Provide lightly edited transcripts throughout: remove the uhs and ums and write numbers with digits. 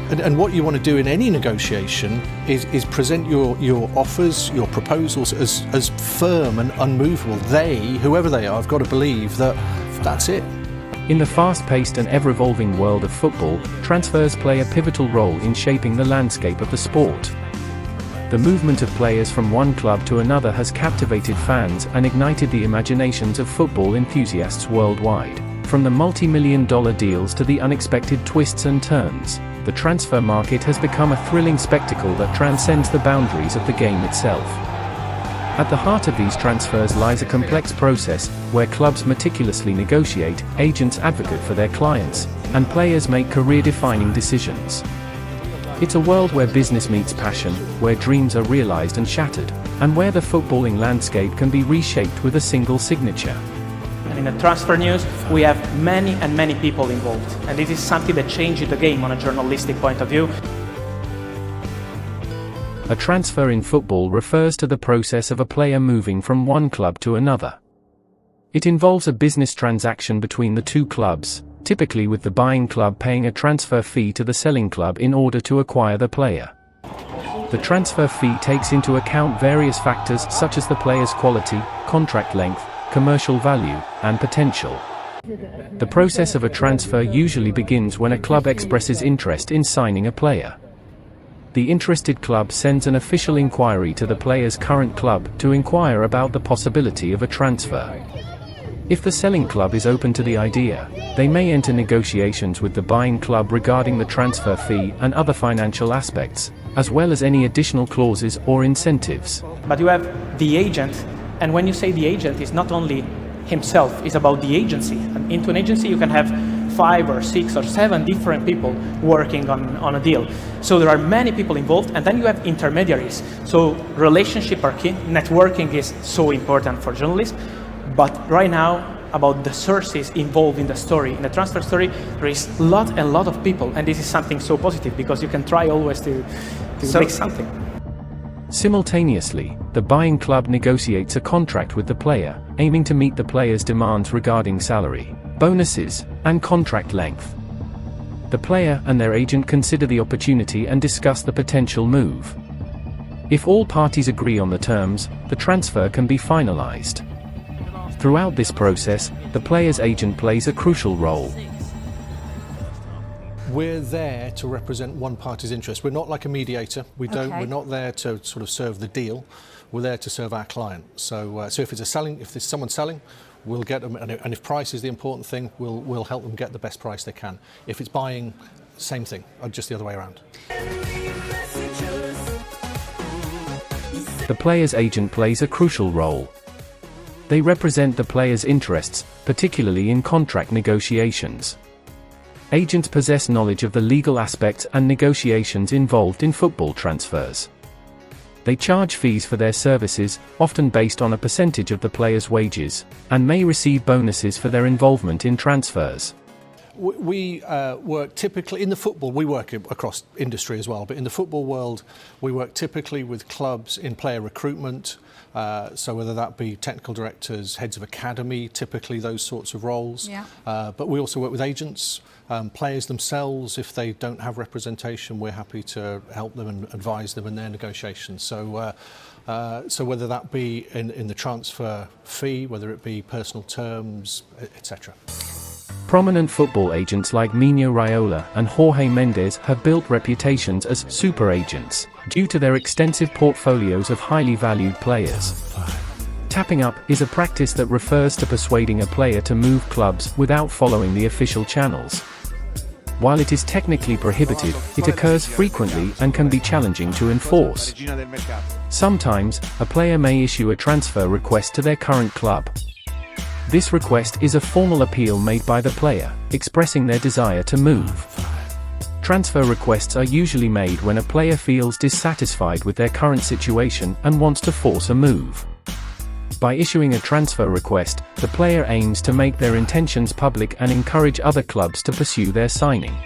And what you want to do in any negotiation is present your offers, your proposals as firm and unmovable. They, whoever they are, have got to believe that that's it. In the fast-paced and ever-evolving world of football, transfers play a pivotal role in shaping the landscape of the sport. The movement of players from one club to another has captivated fans and ignited the imaginations of football enthusiasts worldwide. From the multi-million-dollar deals to the unexpected twists and turns, the transfer market has become a thrilling spectacle that transcends the boundaries of the game itself. At the heart of these transfers lies a complex process, where clubs meticulously negotiate, agents advocate for their clients, and players make career-defining decisions. It's a world where business meets passion, where dreams are realized and shattered, and where the footballing landscape can be reshaped with a single signature. And in the transfer news, we have many people involved, and this is something that changes the game on a journalistic point of view. A transfer in football refers to the process of a player moving from one club to another. It involves a business transaction between the two clubs, typically with the buying club paying a transfer fee to the selling club in order to acquire the player. The transfer fee takes into account various factors such as the player's quality, contract length, commercial value, and potential. The process of a transfer usually begins when a club expresses interest in signing a player. The interested club sends an official inquiry to the player's current club to inquire about the possibility of a transfer. If the selling club is open to the idea, they may enter negotiations with the buying club regarding the transfer fee and other financial aspects, as well as any additional clauses or incentives. But you have the agent, and when you say the agent, it's not only himself, it's about the agency. And into an agency you can have 5 or 6 or 7 different people working on a deal. So there are many people involved, and then you have intermediaries. So relationship are key, networking is so important for journalists, but right now, about the sources involved in the story, in the transfer story, there is a lot of people, and this is something so positive, because you can try always to make something. Simultaneously, the buying club negotiates a contract with the player, aiming to meet the player's demands regarding salary, bonuses, and contract length. The player and their agent consider the opportunity and discuss the potential move. If all parties agree on the terms, the transfer can be finalized. Throughout this process, the player's agent plays a crucial role. We're there to represent one party's interest. We're not like a mediator. We're not there to sort of serve the deal. We're there to serve our client. So if there's someone selling, we'll get them, and if price is the important thing, we'll help them get the best price they can. If it's buying, same thing, just the other way around. The player's agent plays a crucial role. They represent the player's interests, particularly in contract negotiations. Agents possess knowledge of the legal aspects and negotiations involved in football transfers. They charge fees for their services, often based on a percentage of the player's wages, and may receive bonuses for their involvement in transfers. We work typically, in the football, we work across industry as well, but in the football world, we work typically with clubs in player recruitment, so whether that be technical directors, heads of academy, typically those sorts of roles. Yeah. But we also work with agents, players themselves. If they don't have representation, we're happy to help them and advise them in their negotiations. So whether that be in the transfer fee, whether it be personal terms, etc. Prominent football agents like Mino Raiola and Jorge Mendes have built reputations as super agents, due to their extensive portfolios of highly valued players. Tapping up is a practice that refers to persuading a player to move clubs without following the official channels. While it is technically prohibited, it occurs frequently and can be challenging to enforce. Sometimes, a player may issue a transfer request to their current club. This request is a formal appeal made by the player, expressing their desire to move. Transfer requests are usually made when a player feels dissatisfied with their current situation and wants to force a move. By issuing a transfer request, the player aims to make their intentions public and encourage other clubs to pursue their signing.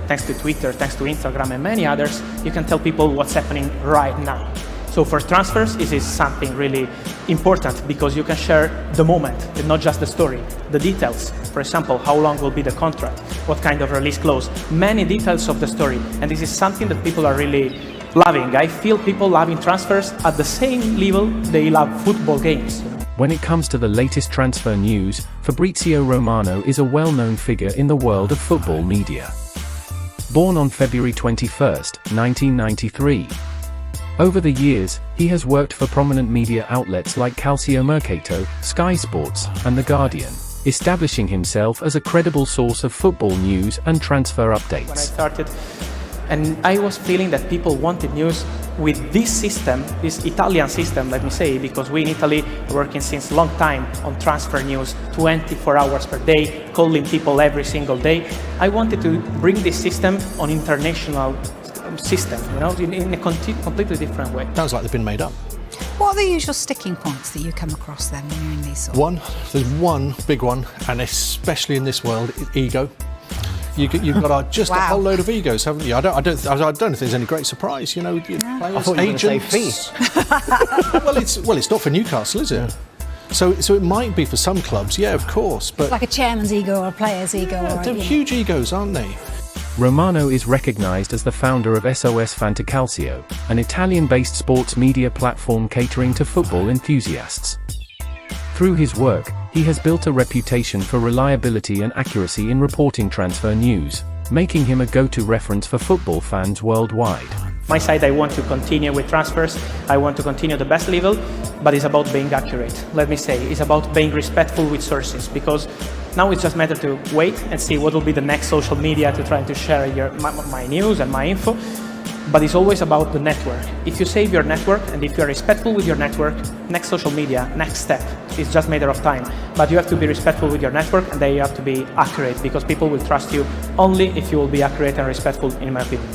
Thanks to Twitter, thanks to Instagram and many others, you can tell people what's happening right now. So for transfers, it is something really important because you can share the moment and not just the story, the details. For example, how long will be the contract, what kind of release clause, many details of the story. And this is something that people are really loving. I feel people loving transfers at the same level they love football games. When it comes to the latest transfer news, Fabrizio Romano is a well-known figure in the world of football media. Born on February 21, 1993. Over the years, he has worked for prominent media outlets like Calciomercato, Sky Sports, and The Guardian, establishing himself as a credible source of football news and transfer updates. When I started, and I was feeling that people wanted news with this system, this Italian system, let me say, because we in Italy are working since a long time on transfer news, 24 hours per day, calling people every single day. I wanted to bring this system on international system, in a completely different way. Sounds like they've been made up. What are the usual sticking points that you come across then when you're in these sort of... There's one big one, and especially in this world, ego. You've got just a whole load of egos, haven't you? I don't know if there's any great surprise. No. Players, I thought you were going to say fee. well, it's not for Newcastle, is it? So it might be for some clubs, yeah, of course, but like a chairman's ego or a player's ego. They're huge egos, aren't they? Romano is recognized as the founder of SOS Fantacalcio, an Italian-based sports media platform catering to football enthusiasts. Through his work, he has built a reputation for reliability and accuracy in reporting transfer news, making him a go-to reference for football fans worldwide. My side, I want to continue with transfers. I want to continue the best level, but it's about being accurate. Let me say, it's about being respectful with sources, because now it's just matter to wait and see what will be the next social media to try to share my news and my info. But it's always about the network. If you save your network and if you're respectful with your network, next social media, next step, it's just a matter of time. But you have to be respectful with your network, and then you have to be accurate, because people will trust you only if you will be accurate and respectful, in my opinion.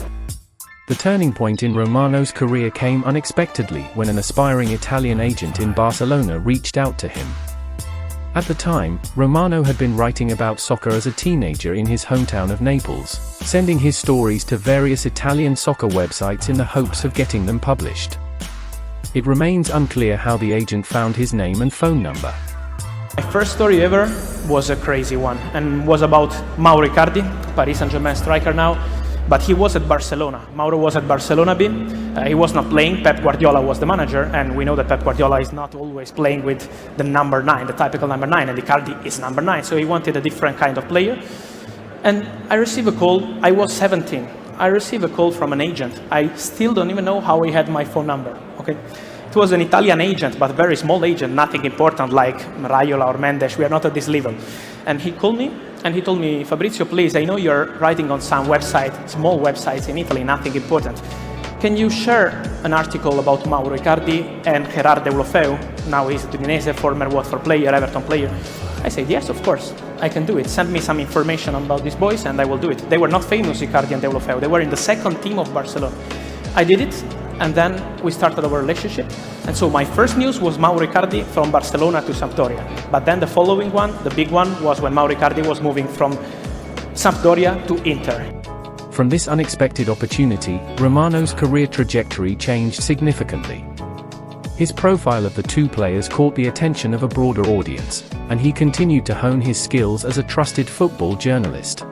The turning point in Romano's career came unexpectedly when an aspiring Italian agent in Barcelona reached out to him. At the time, Romano had been writing about soccer as a teenager in his hometown of Naples, sending his stories to various Italian soccer websites in the hopes of getting them published. It remains unclear how the agent found his name and phone number. My first story ever was a crazy one, and was about Mauro Icardi, Paris Saint-Germain striker now. But he was at Barcelona. Mauro was at Barcelona B. He was not playing. Pep Guardiola was the manager, and we know that Pep Guardiola is not always playing with the number 9, the typical number 9, and Icardi is number 9, so he wanted a different kind of player. And I received a call. I was 17. I received a call from an agent. I still don't even know how he had my phone number. Okay, it was an Italian agent, but a very small agent, nothing important like Raiola or Mendes. We are not at this level. And he called me. And he told me, Fabrizio, please, I know you're writing on some website, small websites in Italy, nothing important. Can you share an article about Mauro Icardi and Gerard Deulofeu? Now he's a Udinese, former Watford player, Everton player. I said, yes, of course, I can do it. Send me some information about these boys and I will do it. They were not famous, Icardi and Deulofeu. They were in the second team of Barcelona. I did it, and then we started our relationship. And so my first news was Mauro Icardi from Barcelona to Sampdoria. But then the following one, the big one, was when Mauro Icardi was moving from Sampdoria to Inter. From this unexpected opportunity, Romano's career trajectory changed significantly. His profile of the two players caught the attention of a broader audience, and he continued to hone his skills as a trusted football journalist.